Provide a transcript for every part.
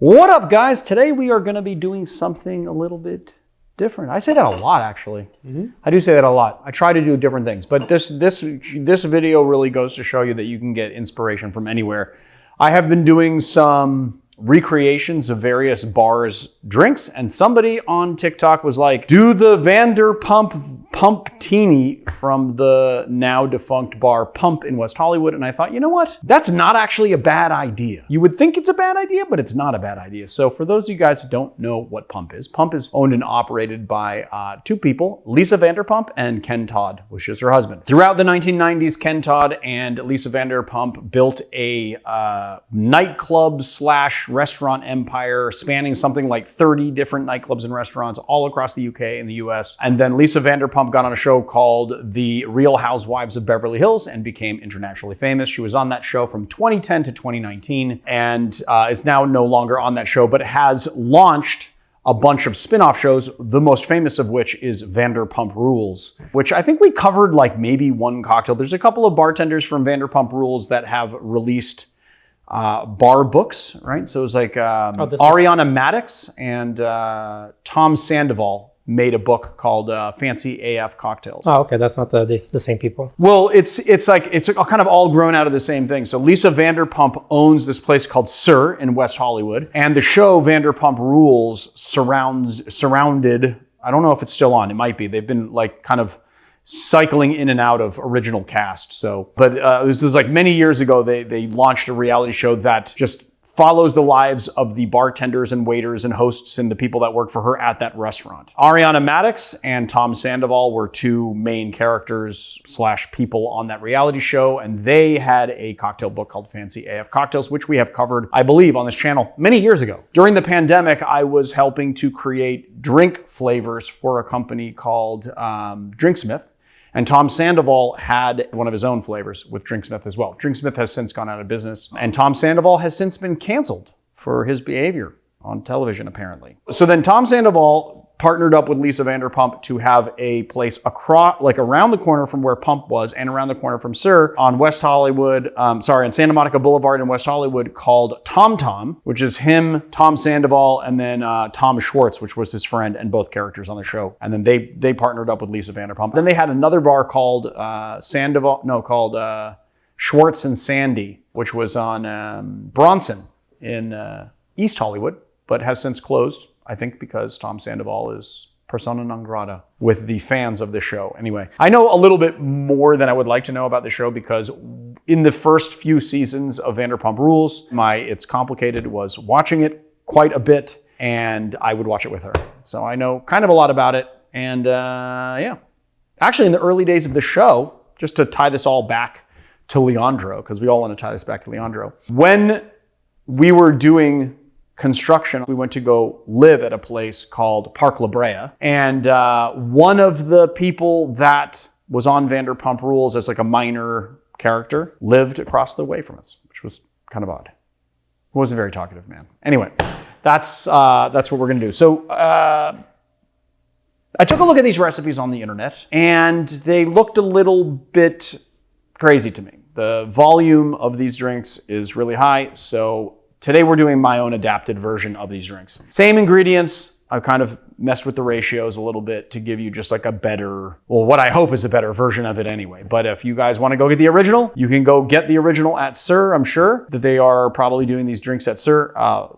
What up, guys? Today we are going to be doing something a little bit different. I say that a lot, actually. I do say that a lot. I try to do different things, but this video really goes to show you that you can get inspiration from anywhere. I have been doing some recreations of various bars' drinks, and somebody on TikTok was like, do the Vanderpump Pumptini from the now defunct bar Pump in West Hollywood. And I thought, you know what? That's not actually a bad idea. You would think it's a bad idea, but it's not a bad idea. So for those of you guys who don't know what Pump is owned and operated by two people, Lisa Vanderpump and Ken Todd, which is her husband. Throughout the 1990s, Ken Todd and Lisa Vanderpump built a nightclub / restaurant empire spanning something like 30 different nightclubs and restaurants all across the UK and the US. And then Lisa Vanderpump got on a show called The Real Housewives of Beverly Hills and became internationally famous. She was on that show from 2010 to 2019 and is now no longer on that show, but has launched a bunch of spin-off shows, the most famous of which is Vanderpump Rules, which I think we covered like maybe one cocktail. There's a couple of bartenders from Vanderpump Rules that have released bar books, right? So it was like Ariana Madix and Tom Sandoval made a book called Fancy AF Cocktails. Oh, okay. That's not the same people. Well, it's kind of all grown out of the same thing. So Lisa Vanderpump owns this place called Sir in West Hollywood, and the show Vanderpump Rules surrounded, I don't know if it's still on, it might be. They've been like kind of cycling in and out of original cast. But this is like many years ago, they launched a reality show that just follows the lives of the bartenders and waiters and hosts and the people that work for her at that restaurant. Ariana Madix and Tom Sandoval were two main characters / people on that reality show, and they had a cocktail book called Fancy AF Cocktails, which we have covered, I believe, on this channel many years ago. During the pandemic, I was helping to create drink flavors for a company called Drinksmith. And Tom Sandoval had one of his own flavors with Drinksmith as well. Drinksmith has since gone out of business, and Tom Sandoval has since been canceled for his behavior on television, apparently. So then Tom Sandoval partnered up with Lisa Vanderpump to have a place around the corner from where Pump was and around the corner from Sir on on Santa Monica Boulevard in West Hollywood, called Tom Tom, which is him, Tom Sandoval, and then Tom Schwartz, which was his friend and both characters on the show. And then they partnered up with Lisa Vanderpump. Then they had another bar called Schwartz and Sandy, which was on Bronson in East Hollywood, but has since closed, I think because Tom Sandoval is persona non grata with the fans of the show. Anyway, I know a little bit more than I would like to know about the show because in the first few seasons of Vanderpump Rules, It's Complicated was watching it quite a bit, and I would watch it with her. So I know kind of a lot about it. And yeah, actually in the early days of the show, just to tie this all back to Leandro, because we all want to tie this back to Leandro, when we were doing construction, we went to go live at a place called Park La Brea. And one of the people that was on Vanderpump Rules as like a minor character lived across the way from us, which was kind of odd. He wasn't a very talkative man. Anyway, that's what we're going to do. So I took a look at these recipes on the internet, and they looked a little bit crazy to me. The volume of these drinks is really high, so today we're doing my own adapted version of these drinks. Same ingredients. I've kind of messed with the ratios a little bit to give you just like a better, well, what I hope is a better version of it anyway. But if you guys want to go get the original, you can go get the original at Sir. I'm sure that they are probably doing these drinks at Sir,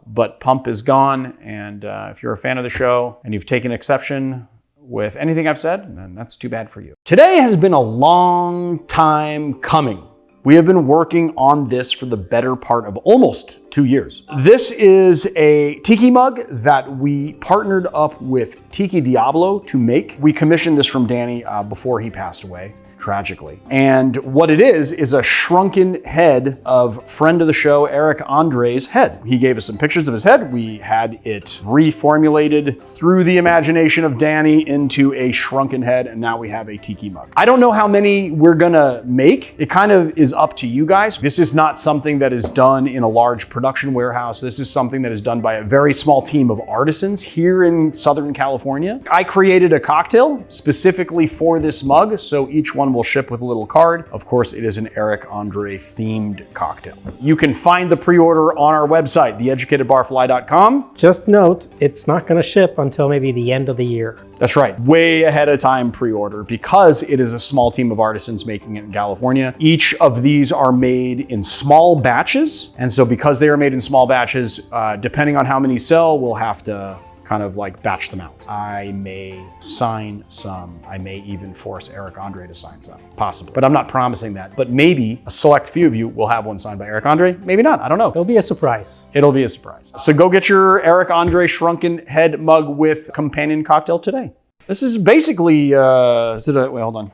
but Pump is gone. And if you're a fan of the show and you've taken exception with anything I've said, then that's too bad for you. Today has been a long time coming. We have been working on this for the better part of almost 2 years. This is a tiki mug that we partnered up with Tiki Diablo to make. We commissioned this from Danny before he passed away, tragically. And what it is a shrunken head of friend of the show, Eric Andre's head. He gave us some pictures of his head. We had it reformulated through the imagination of Danny into a shrunken head, and now we have a tiki mug. I don't know how many we're gonna make. It kind of is up to you guys. This is not something that is done in a large production warehouse. This is something that is done by a very small team of artisans here in Southern California. I created a cocktail specifically for this mug, so each one will ship with a little card. Of course, it is an Eric Andre themed cocktail. You can find the pre-order on our website, theeducatedbarfly.com. Just note, it's not going to ship until maybe the end of the year. That's right, way ahead of time pre-order because it is a small team of artisans making it in California. Each of these are made in small batches. And so because they are made in small batches, depending on how many sell, we'll have to kind of like batch them out. I may sign some. I may even force Eric Andre to sign some, possibly. But I'm not promising that. But maybe a select few of you will have one signed by Eric Andre. Maybe not, I don't know. It'll be a surprise. It'll be a surprise. So go get your Eric Andre Shrunken Head mug with companion cocktail today. This is basically, wait, hold on.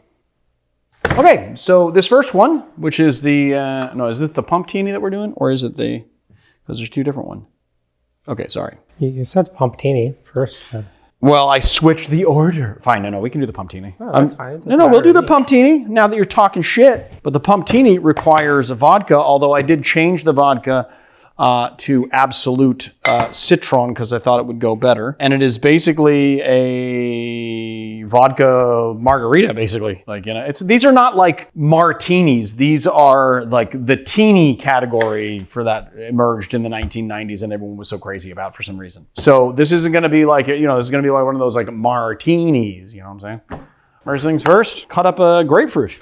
Okay, so this first one, which is the, is this the Pumptini that we're doing? Or is it the, because there's two different ones. Okay, sorry. You said Pumptini first. Well, I switched the order. Fine, no, we can do the Pumptini. Oh, that's fine. No, we'll do the Pumptini now that you're talking shit. But the Pumptini requires a vodka, although I did change the vodka to Absolute Citron because I thought it would go better. And it is basically a vodka margarita, basically. Like, you know, these are not like martinis. These are like the teeny category for that emerged in the 1990s and everyone was so crazy about for some reason. So this isn't going to be like, you know, this is going to be like one of those like martinis, you know what I'm saying? First things first, cut up a grapefruit.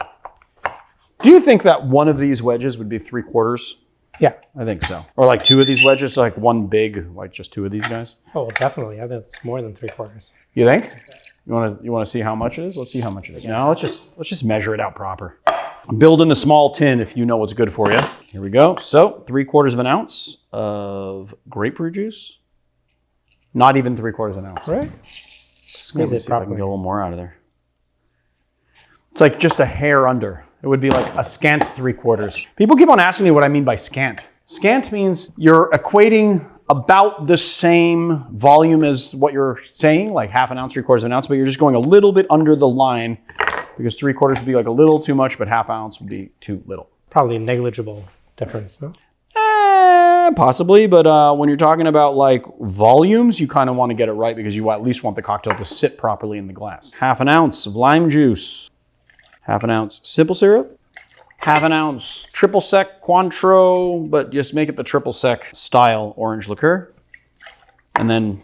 Do you think that one of these wedges would be 3/4? Yeah. I think so. Or like two of these wedges, like one big, like just two of these guys. Oh, definitely. I think it's more than 3/4. You think? You want to see how much it is? Let's see how much it is. No, let's just measure it out proper. Build in the small tin if you know what's good for you. Here we go. So 3/4 of an ounce of grapefruit juice. Not even 3/4 of an ounce. Right. Squeeze it properly. I can get a little more out of there. It's like just a hair under. It would be like a scant 3/4. People keep on asking me what I mean by scant. Scant means you're equating about the same volume as what you're saying, like 1/2 ounce, 3/4 of an ounce, but you're just going a little bit under the line because 3/4 would be like a little too much, but 1/2 ounce would be too little. Probably negligible difference, no? Possibly, but when you're talking about like volumes, you kind of want to get it right because you at least want the cocktail to sit properly in the glass. 1/2 ounce of lime juice. 1/2 ounce simple syrup, 1/2 ounce triple sec Cointreau, but just make it the triple sec style orange liqueur. And then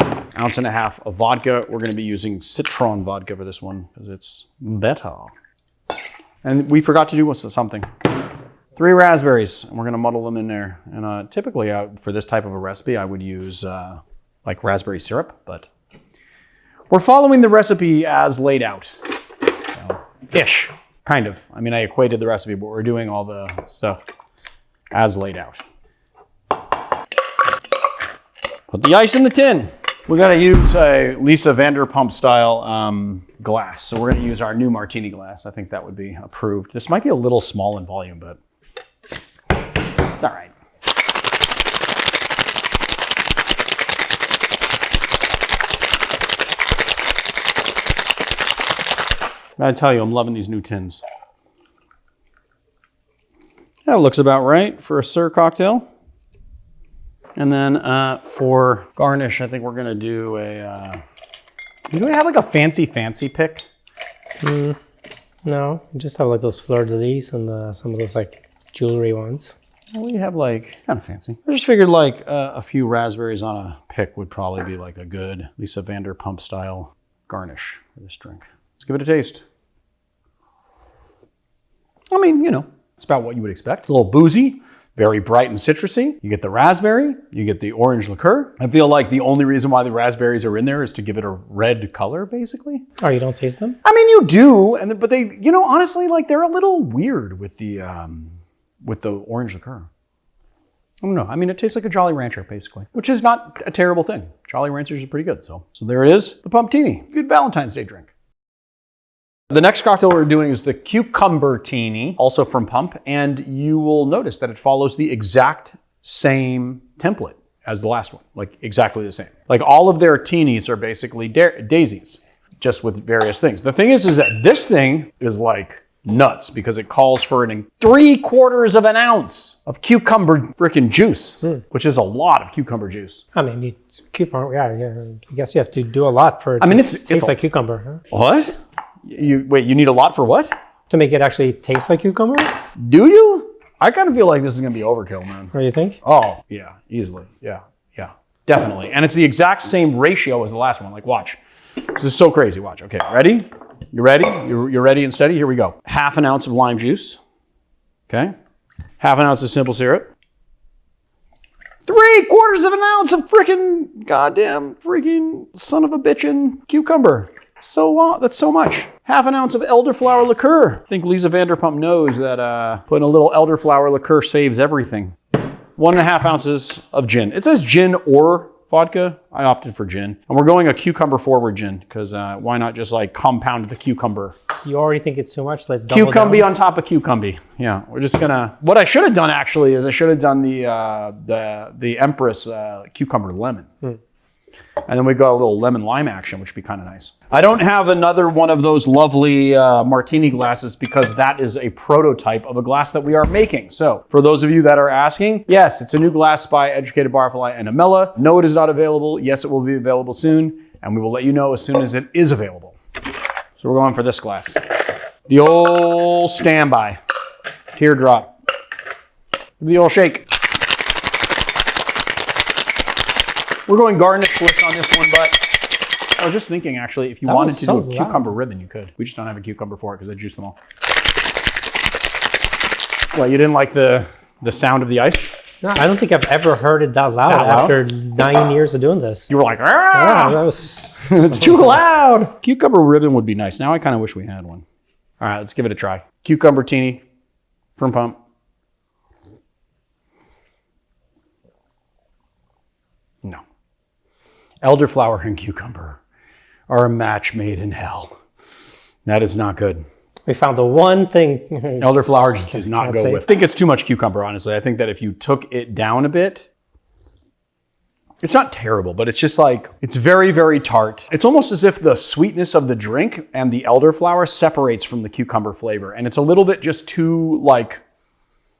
1.5 ounces of vodka. We're going to be using citron vodka for this one because it's better. And we forgot to do something. 3 raspberries, and we're going to muddle them in there. And typically for this type of a recipe, I would use like raspberry syrup, but we're following the recipe as laid out. Ish, kind of. I mean, I equated the recipe, but we're doing all the stuff as laid out. Put the ice in the tin. We got to use a Lisa Vanderpump style glass. So we're going to use our new martini glass. I think that would be approved. This might be a little small in volume, but it's all right. I gotta tell you, I'm loving these new tins. That looks about right for a Sir cocktail. And then for garnish, I think we're gonna do do we have like a fancy pick? No, we just have like those fleur-de-lis and some of those like jewelry ones. Well, we have like, kind of fancy. I just figured like a few raspberries on a pick would probably be like a good Lisa Vanderpump style garnish for this drink. Let's give it a taste. I mean, you know, it's about what you would expect. It's a little boozy, very bright and citrusy. You get the raspberry, you get the orange liqueur. I feel like the only reason why the raspberries are in there is to give it a red color, basically. Oh, you don't taste them? I mean, you do, but they, you know, honestly, like they're a little weird with the orange liqueur. I don't know. I mean, it tastes like a Jolly Rancher, basically, which is not a terrible thing. Jolly Ranchers are pretty good. So there it is, the Pumptini. Good Valentine's Day drink. The next cocktail we're doing is the Cucumbertini, also from Pump, and you will notice that it follows the exact same template as the last one, like exactly the same. Like all of their teenies are basically daisies, just with various things. The thing is that this thing is like nuts because it calls for 3/4 of an ounce of cucumber freaking juice, which is a lot of cucumber juice. I mean, cucumber, yeah. I guess you have to do a lot for it. I mean, it tastes like cucumber, huh? What? Wait, you need a lot for what? To make it actually taste like cucumber? Do you? I kind of feel like this is gonna be overkill, man. What do you think? Oh, yeah, easily. Yeah, definitely. And it's the exact same ratio as the last one. Like, watch. This is so crazy. Watch. Okay, ready? You ready? You're ready and steady? Here we go. 1/2 ounce of lime juice. Okay. 1/2 ounce of simple syrup. 3/4 of an ounce of freaking goddamn freaking son of a bitchin' cucumber. So that's so much. 1/2 ounce of elderflower liqueur. I think Lisa Vanderpump knows that putting a little elderflower liqueur saves everything. 1.5 ounces of gin. It says gin or vodka. I opted for gin. And we're going a cucumber forward gin because why not just like compound the cucumber? You already think it's too much? Let's double Cucumby down. on top of cucumby. Yeah, we're just gonna. What I should have done actually is I should have done the Empress cucumber lemon. And then we got a little lemon lime action, which would be kind of nice. I don't have another one of those lovely martini glasses because that is a prototype of a glass that we are making. So for those of you that are asking, yes, it's a new glass by Educated Barfly and Amehla. No, it is not available. Yes, it will be available soon. And we will let you know as soon as it is available. So we're going for this glass. The old standby. Teardrop. The old shake. We're going garnishless on this one, but I was just thinking, actually, if you wanted to do a cucumber ribbon, you could. We just don't have a cucumber for it because I juiced them all. Well, you didn't like the sound of the ice? No, I don't think I've ever heard it that loud after 9 years of doing this. You were like, Yeah, that was... it's too loud. Cucumber ribbon would be nice. Now I kind of wish we had one. All right, let's give it a try. Cucumbertini from Pump. No. Elderflower and cucumber are a match made in hell. That is not good. We found the one thing. Elderflower just does not go with. I think it's too much cucumber, honestly. I think that if you took it down a bit, it's not terrible, but it's just like, it's very, very tart. It's almost as if the sweetness of the drink and the elderflower separates from the cucumber flavor. And it's a little bit just too like,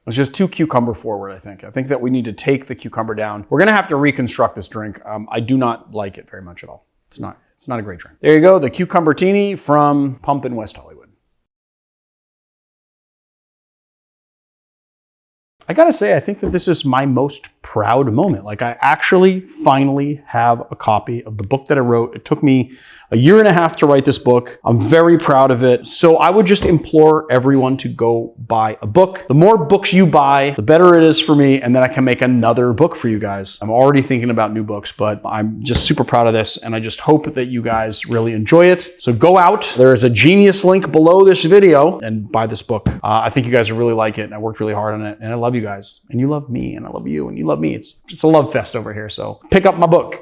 it's just too cucumber forward, I think. I think that we need to take the cucumber down. We're gonna have to reconstruct this drink. I do not like it very much at all. It's not a great drink. There you go, the Cucumbertini from Pump in West Hollywood. I gotta say, I think that this is my most proud moment. Like, I actually finally have a copy of the book that I wrote. It took me a 1.5 years to write this book. I'm very proud of it. So I would just implore everyone to go buy a book. The more books you buy, the better it is for me, and then I can make another book for you guys. I'm already thinking about new books, but I'm just super proud of this, and I just hope that you guys really enjoy it. So go out. There is a Genius link below this video and buy this book. I think you guys will really like it, and I worked really hard on it, and I love you guys, and you love me, and I love you, and you love me. It's a love fest over here, so pick up my book.